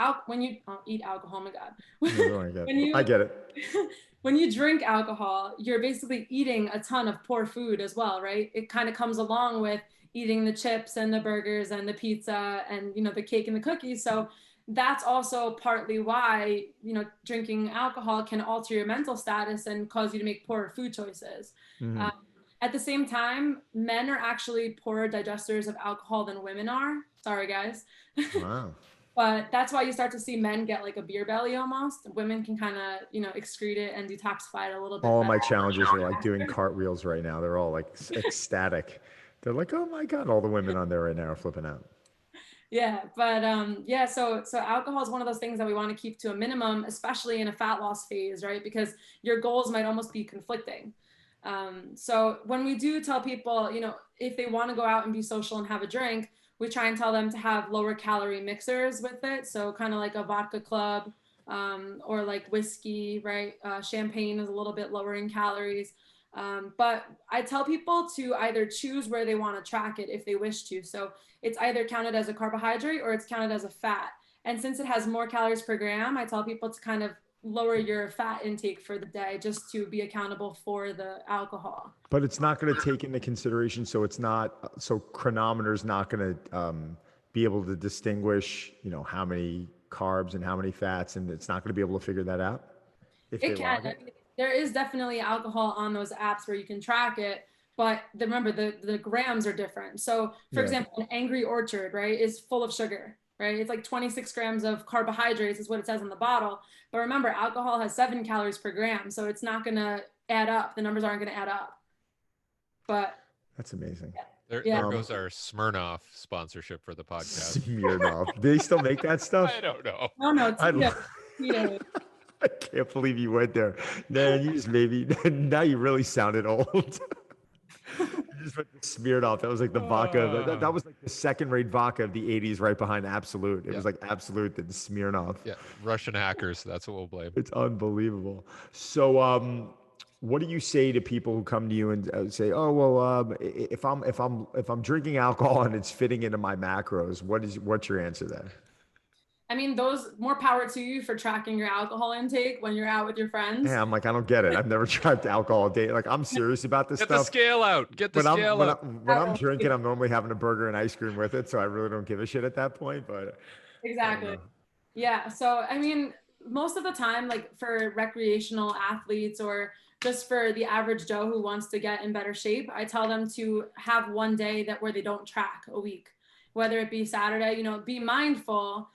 eat alcohol, oh my God. No, I get it. When you drink alcohol, you're basically eating a ton of poor food as well, right? It kind of comes along with eating the chips and the burgers and the pizza and, you know, the cake and the cookies. So that's also partly why, you know, drinking alcohol can alter your mental status and cause you to make poorer food choices. Mm-hmm. At the same time, men are actually poorer digesters of alcohol than women are. Sorry, guys. Wow. But that's why you start to see men get like a beer belly almost. Women can kind of, you know, excrete it and detoxify it a little bit All better. my challengers are like doing cartwheels right now. They're all like ecstatic. They're like, oh my God, all the women on there right now are flipping out. Yeah, but yeah, so alcohol is one of those things that we want to keep to a minimum, especially in a fat loss phase, right? Because your goals might almost be conflicting. So when we do tell people, you know, if they want to go out and be social and have a drink, we try and tell them to have lower calorie mixers with it. So kind of like a vodka club, or like whiskey, right? Champagne is a little bit lower in calories. But I tell people to either choose where they want to track it if they wish to. So it's either counted as a carbohydrate or it's counted as a fat. And since it has more calories per gram, I tell people to kind of lower your fat intake for the day just to be accountable for the alcohol. But it's not going to take into consideration. So it's not, so chronometer's not going to be able to distinguish, you know, how many carbs and how many fats, and it's not going to be able to figure that out if It they log can. I it. mean, there is definitely alcohol on those apps where you can track it, but remember the grams are different. So for Yeah. example, an Angry Orchard, right, is full of sugar, right? It's like 26 grams of carbohydrates is what it says on the bottle. But remember, alcohol has 7 calories per gram, so it's not going to add up. The numbers aren't going to add up. But That's amazing. There yeah. goes our Smirnoff sponsorship for the podcast. Smirnoff. Do they still make that stuff? I don't know. No, I, Tito. I can't believe you went there. Man, you just maybe, now you really sounded old. You just went to Smirnoff. That was like the vodka. That was like the second-rate vodka of the 80s, right behind Absolute. It was like Absolute, then Smirnoff. Yeah, Russian hackers. That's what we'll blame. It's unbelievable. So, what do you say to people who come to you and say, "Oh, well, if I'm drinking alcohol and it's fitting into my macros, what's your answer then?" I mean, those more power to you for tracking your alcohol intake when you're out with your friends. Yeah, I'm like, I don't get it. I've never tried alcohol a day. Like, I'm serious about this Get stuff. the scale out. Get the scale out. When I'm drinking, I'm normally having a burger and ice cream with it, so I really don't give a shit at that point. But Exactly. Yeah. So, I mean, most of the time, like for recreational athletes or just for the average Joe who wants to get in better shape, I tell them to have one day where they don't track a week, whether it be Saturday, you know, be mindful.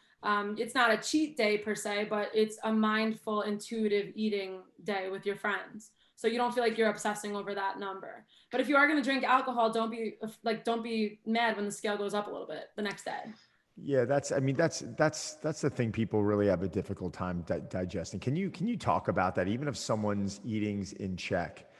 It's not a cheat day per se, but it's a mindful, intuitive eating day with your friends. So you don't feel like you're obsessing over that number. But if you are going to drink alcohol, don't be mad when the scale goes up a little bit the next day. yeah, that's the thing people really have a difficult time digesting. Can you talk about that? Even if someone's eating's in check,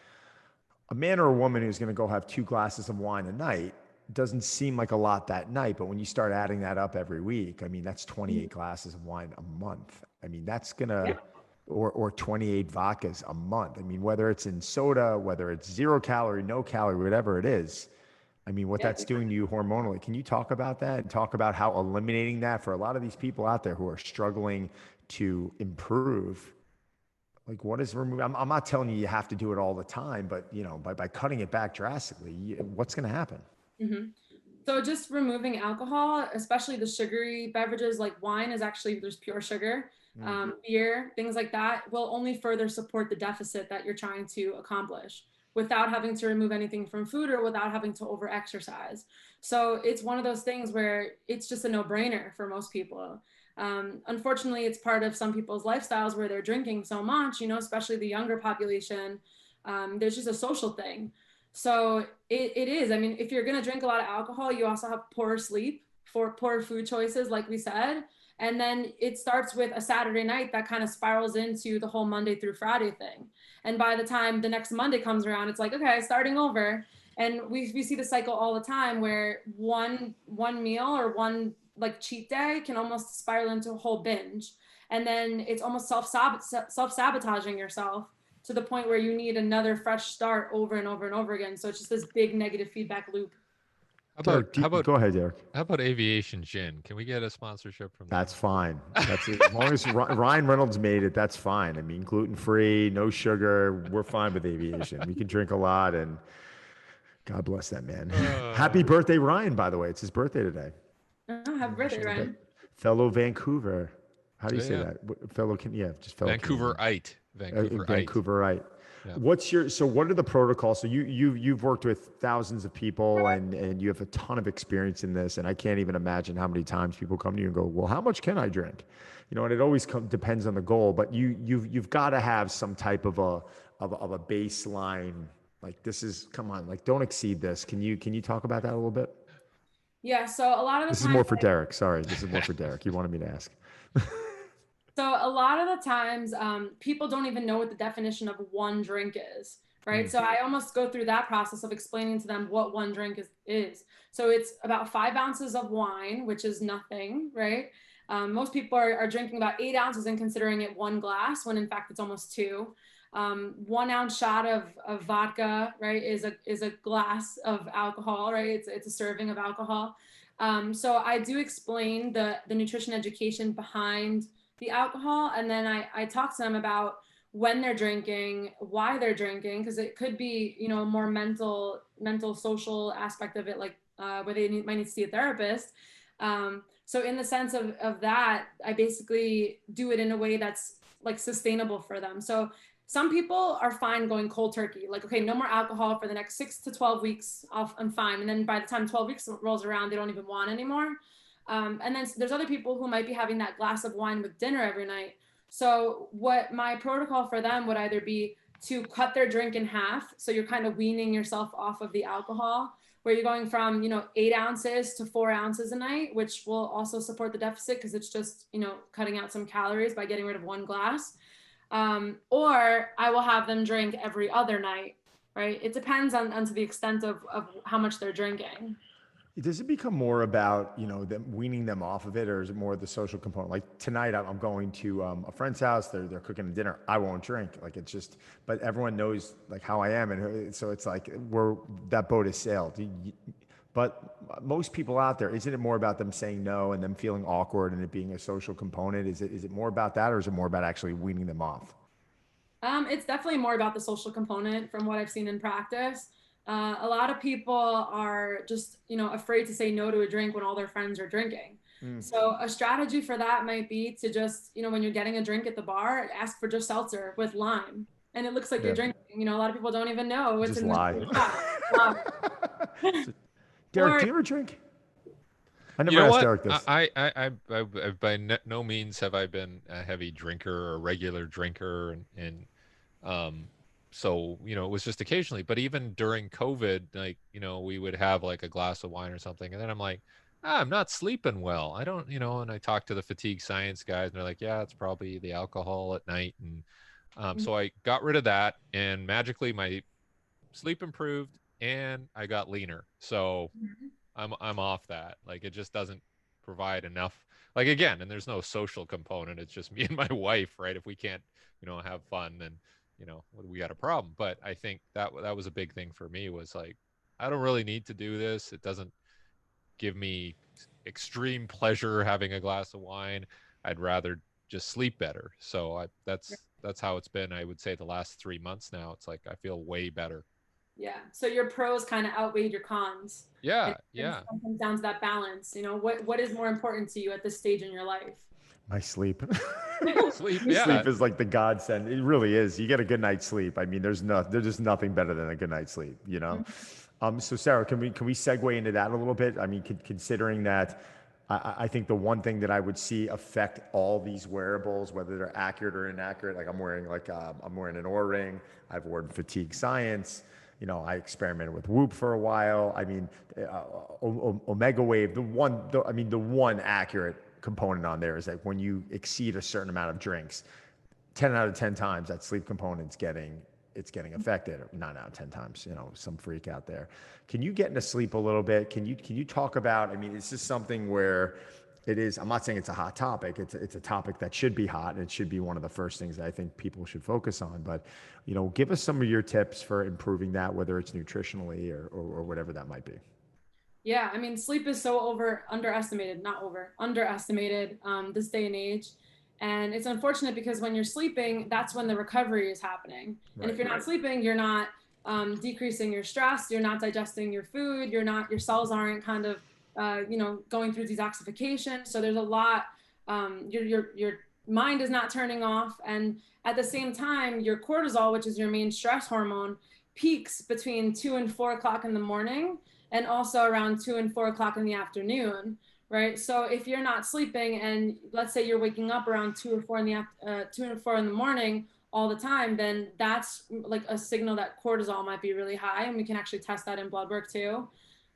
a man or a woman who's going to go have 2 glasses of wine a night doesn't seem like a lot that night, but when you start adding that up every week, I mean, that's 28 glasses of wine a month. I mean, that's gonna, or 28 vodkas a month. I mean, whether it's in soda, whether it's 0 calorie, no calorie, whatever it is. I mean, what that's doing to you hormonally. Can you talk about that and talk about how eliminating that for a lot of these people out there who are struggling to improve? Like, what is removing? I'm not telling you have to do it all the time, but you know, by cutting it back drastically, what's going to happen? Mm-hmm. So just removing alcohol, especially the sugary beverages like wine is actually, there's pure sugar, beer, things like that will only further support the deficit that you're trying to accomplish without having to remove anything from food or without having to over exercise. So it's one of those things where it's just a no-brainer for most people. Unfortunately, it's part of some people's lifestyles where they're drinking so much, you know, especially the younger population. There's just a social thing. So it is. I mean, if you're going to drink a lot of alcohol, you also have poor sleep, poor food choices, like we said. And then it starts with a Saturday night that kind of spirals into the whole Monday through Friday thing. And by the time the next Monday comes around, it's like, okay, starting over. And we see the cycle all the time where one meal or one like cheat day can almost spiral into a whole binge. And then it's almost self-sabotaging yourself to the point where you need another fresh start over and over and over again. So it's just this big negative feedback loop. Go ahead, Derek. How about aviation gin? Can we get a sponsorship from them? That's fine. That's it. As long as Ryan Reynolds made it, that's fine. I mean, gluten-free, no sugar. We're fine with aviation. We can drink a lot, and God bless that man. Happy birthday, Ryan, by the way. It's his birthday today. Oh, happy birthday, Ryan. Fellow Vancouver. How do you say Yeah. that? Fellow, just fellow Vancouverite. Vancouverite. Yeah. What are the protocols? So you've worked with thousands of people and you have a ton of experience in this. And I can't even imagine how many times people come to you and go, well, how much can I drink? And it always depends on the goal, but you've got to have some type of a baseline. Like come on, like don't exceed this. Can you talk about that a little bit? Yeah. So a lot of the This is more for Derek. Sorry. This is more for Derek. You wanted me to ask. So a lot of the times, people don't even know what the definition of one drink is, right? So I almost go through that process of explaining to them what one drink is. So it's about 5 ounces of wine, which is nothing, right? Most people are drinking about 8 ounces and considering it one glass, when in fact it's almost 2. 1 ounce shot of vodka, right, is a glass of alcohol, right? It's a serving of alcohol. So I do explain the nutrition education behind the alcohol, and then I talk to them about when they're drinking, why they're drinking, because it could be a more mental social aspect of it, like where they might need to see a therapist. So in the sense of that, I basically do it in a way that's like sustainable for them. So some people are fine going cold turkey, like, okay, no more alcohol for the next 6 to 12 weeks, I'm fine. And then by the time 12 weeks rolls around, they don't even want anymore. And then there's other people who might be having that glass of wine with dinner every night. So what my protocol for them would either be to cut their drink in half. So you're kind of weaning yourself off of the alcohol, where you're going from, 8 ounces to 4 ounces a night, which will also support the deficit because it's just, cutting out some calories by getting rid of 1 glass. Or I will have them drink every other night, right? It depends on to the extent of how much they're drinking. Does it become more about, them weaning them off of it, or is it more the social component? Like tonight, I'm going to a friend's house. They're cooking dinner. I won't drink. Like it's just, but everyone knows like how I am, and so it's like that boat has sailed. But most people out there, isn't it more about them saying no and them feeling awkward and it being a social component? Is it more about that, or is it more about actually weaning them off? It's definitely more about the social component from what I've seen in practice. A lot of people are just, afraid to say no to a drink when all their friends are drinking. So a strategy for that might be to just, when you're getting a drink at the bar, ask for just seltzer with lime. And it looks like you're drinking. A lot of people don't even know what's Just in lie. the Derek, do you ever drink? I never You know asked what? Derek this. I by no means have I been a heavy drinker or a regular drinker, and so it was just occasionally. But even during COVID, like we would have like a glass of wine or something, and then I'm like, I'm not sleeping well. I don't, and I talked to the fatigue science guys, and they're like, yeah, it's probably the alcohol at night, and so I got rid of that, and magically my sleep improved, and I got leaner. So I'm off that. Like it just doesn't provide enough. Like again, and there's no social component. It's just me and my wife, right? If we can't, have fun, then we got a problem. But I think that was a big thing for me, was like, I don't really need to do this. It doesn't give me extreme pleasure having a glass of wine. I'd rather just sleep better. So that's how it's been. I would say the last 3 months now. It's like I feel way better. Yeah. So your pros kind of outweighed your cons. Yeah. It comes down to that balance. What is more important to you at this stage in your life? My sleep. Sleep, yeah. Sleep is like the godsend. It really is. You get a good night's sleep. I mean, there's just nothing better than a good night's sleep, So Sarah, can we segue into that a little bit? I mean, considering that I think the one thing that I would see affect all these wearables, whether they're accurate or inaccurate, like I'm wearing an Oura ring. I've worn fatigue science. I experimented with Whoop for a while. I mean, Omega Wave, the one accurate component on there is that when you exceed a certain amount of drinks, 10 out of 10 times that sleep component's getting affected, or 9 out of 10 times, some freak out there. Can you get into sleep a little bit? Can you talk about, I mean, is this something where It is. I'm not saying it's a hot topic. It's a topic that should be hot, and it should be one of the first things that I think people should focus on. But, give us some of your tips for improving that, whether it's nutritionally or whatever that might be. Yeah, I mean, sleep is so underestimated this day and age. And it's unfortunate because when you're sleeping, that's when the recovery is happening. And if you're not sleeping, you're not decreasing your stress, you're not digesting your food, your cells aren't kind of, going through detoxification. So there's a lot, your mind is not turning off. And at the same time, your cortisol, which is your main stress hormone, peaks between 2 and 4 o'clock in the morning, and also around 2 and 4 o'clock in the afternoon, right? So if you're not sleeping, and let's say you're waking up around 2 and 4 in the morning all the time, then that's like a signal that cortisol might be really high, and we can actually test that in blood work too.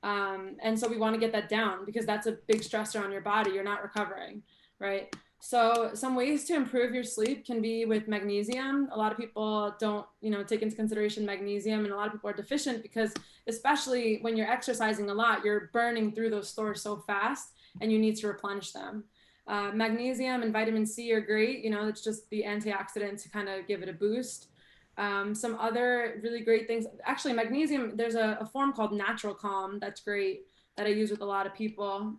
And so we want to get that down because that's a big stressor on your body. You're not recovering, right? So some ways to improve your sleep can be with magnesium. A lot of people don't, take into consideration magnesium, and a lot of people are deficient because, especially when you're exercising a lot, you're burning through those stores so fast, and you need to replenish them. Magnesium and vitamin C are great. It's just the antioxidant to kind of give it a boost. Some other really great things, actually, magnesium, there's a form called Natural Calm that's great that I use with a lot of people.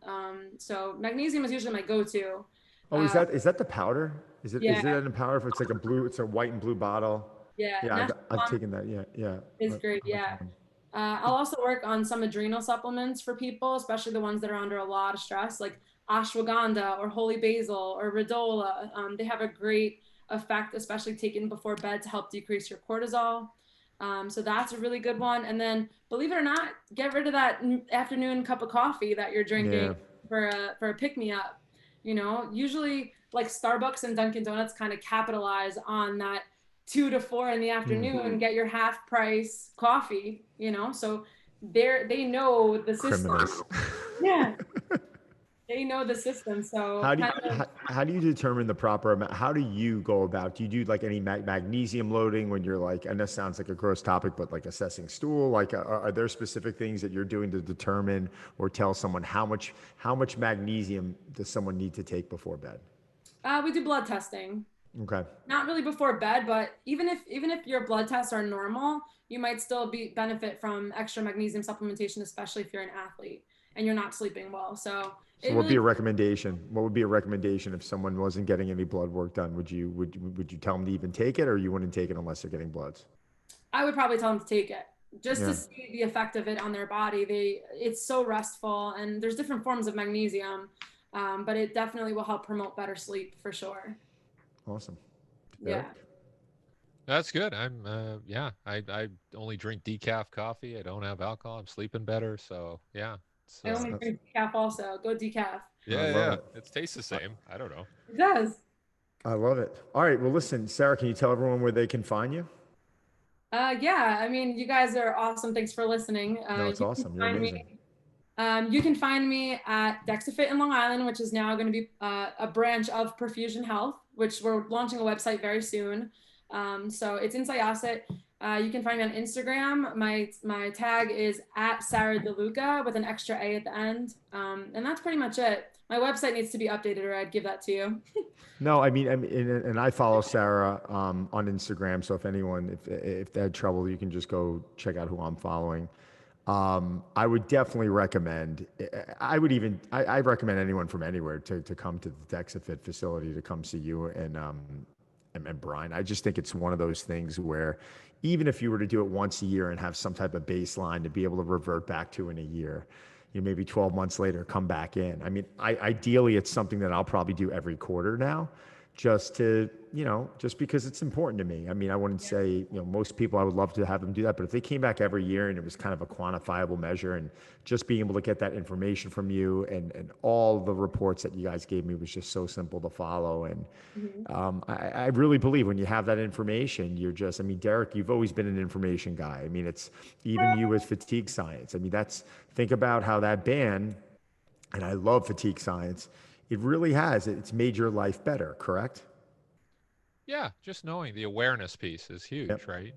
So magnesium is usually my go-to. Oh, is that the powder? Is it Yeah, in a powder? If it's like it's a white and blue bottle. yeah, Yeah, Natural I've Calm taken that. Yeah, yeah. is great. I like Yeah. that one. I'll also work on some adrenal supplements for people, especially the ones that are under a lot of stress, like ashwagandha or holy basil or rhodola. They have a great effect, especially taken before bed, to help decrease your cortisol. So that's a really good one. And then, believe it or not, get rid of that afternoon cup of coffee that you're drinking Yeah. for a pick me up. Usually like Starbucks and Dunkin' Donuts kind of capitalize on that 2 to 4 in the afternoon and get your half price coffee, so they know the system. Criminals. Yeah, they know the system. So How do you, how do you determine the proper amount? How do you go about? Do you do like any magnesium loading when you're like? And this sounds like a gross topic, but like assessing stool. Like, are there specific things that you're doing to determine or tell someone how much magnesium does someone need to take before bed? we do blood testing. Okay. Not really before bed, but even if your blood tests are normal, you might still benefit from extra magnesium supplementation, especially if you're an athlete and you're not sleeping well. So So it what would be really, a recommendation? What would be a recommendation if someone wasn't getting any blood work done? Would you tell them to even take it, or you wouldn't take it unless they're getting bloods? I would probably tell them to take it just to Yeah. see the effect of it on their body. It's so restful, and there's different forms of magnesium, but it definitely will help promote better sleep for sure. Awesome. Yeah. Derek? That's good. I only drink decaf coffee. I don't have alcohol. I'm sleeping better. So yeah. I So only drink decaf also. Go decaf. I yeah, love yeah. it. It tastes the same. I don't know. It does. I love it. All right. Well, listen, Sarah, can you tell everyone where they can find you? Yeah, I mean, you guys are awesome. Thanks for listening. No, it's You can awesome. You're find amazing. me. You can find me at DexaFit in Long Island, which is now going to be a branch of Perfusion Health, which we're launching a website very soon. So it's in Syosset. You can find me on Instagram. My tag is at Sara De Luca with an extra A at the end. And that's pretty much it. My website needs to be updated, or I'd give that to you. No, and I follow Sarah on Instagram. So if anyone, if they had trouble, you can just go check out who I'm following. I would definitely recommend. I recommend anyone from anywhere to come to the DexaFit facility to come see you and Brian. I just think it's one of those things where even if you were to do it once a year and have some type of baseline to be able to revert back to in a year, maybe 12 months later, come back in. I mean, ideally, it's something that I'll probably do every quarter now, just just because it's important to me. I mean, I wouldn't say, most people, I would love to have them do that, but if they came back every year and it was kind of a quantifiable measure, and just being able to get that information from you and all the reports that you guys gave me was just so simple to follow. And I really believe when you have that information, Derek, you've always been an information guy. I mean, it's even you with fatigue science. I mean, think about how that band, and I love fatigue science, it really it's made your life better, correct? Yeah, just knowing the awareness piece is huge, Yep. right?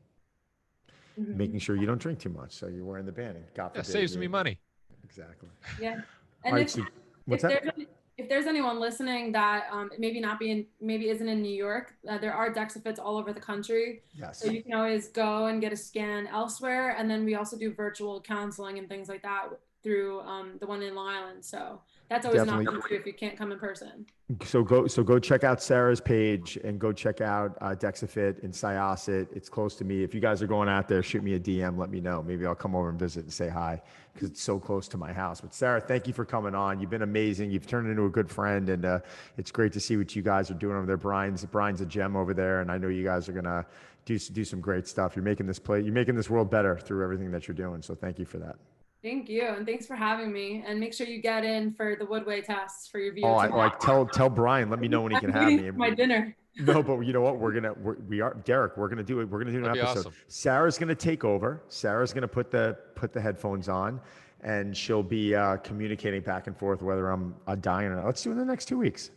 Making sure you don't drink too much, so you're wearing the band. And God Yeah, forbid, saves me money. Exactly. Yeah. All And right, so what's if that? if there's anyone listening that maybe isn't in New York, there are DEXA all over the country. Yes. So you can always go and get a scan elsewhere. And then we also do virtual counseling and things like that through the one in Long Island. So that's always Definitely. an option too if you can't come in person. So go check out Sarah's page and go check out DEXA in Syosset. It's close to me. If you guys are going out there, shoot me a DM. Let me know. Maybe I'll come over and visit and say hi because it's so close to my house. But Sarah, thank you for coming on. You've been amazing. You've turned into a good friend, and it's great to see what you guys are doing over there. Brian's a gem over there, and I know you guys are gonna do some great stuff. You're making this world better through everything that you're doing. So thank you for that. Thank you, and thanks for having me. And make sure you get in for the Woodway tests for your Vo2. Tell Brian. Let me know when he can have me. My dinner. No, but you know what? Derek. We're gonna do it. We're gonna do an episode. Awesome. Sarah's gonna take over. Sarah's gonna put the headphones on, and she'll be communicating back and forth whether I'm dying or not. Let's do it in the next 2 weeks.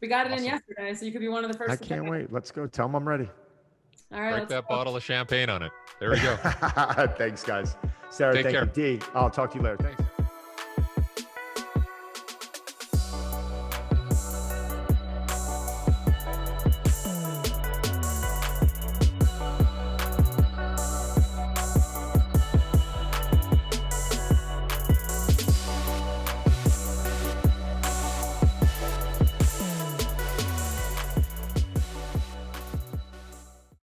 We got it in yesterday, so you could be one of the first. I can't wait. Let's go. Tell them I'm ready. All right. Break that bottle of champagne on it. There we go. Thanks, guys. Sarah, Take care. you. D, I'll talk to you later. Thanks.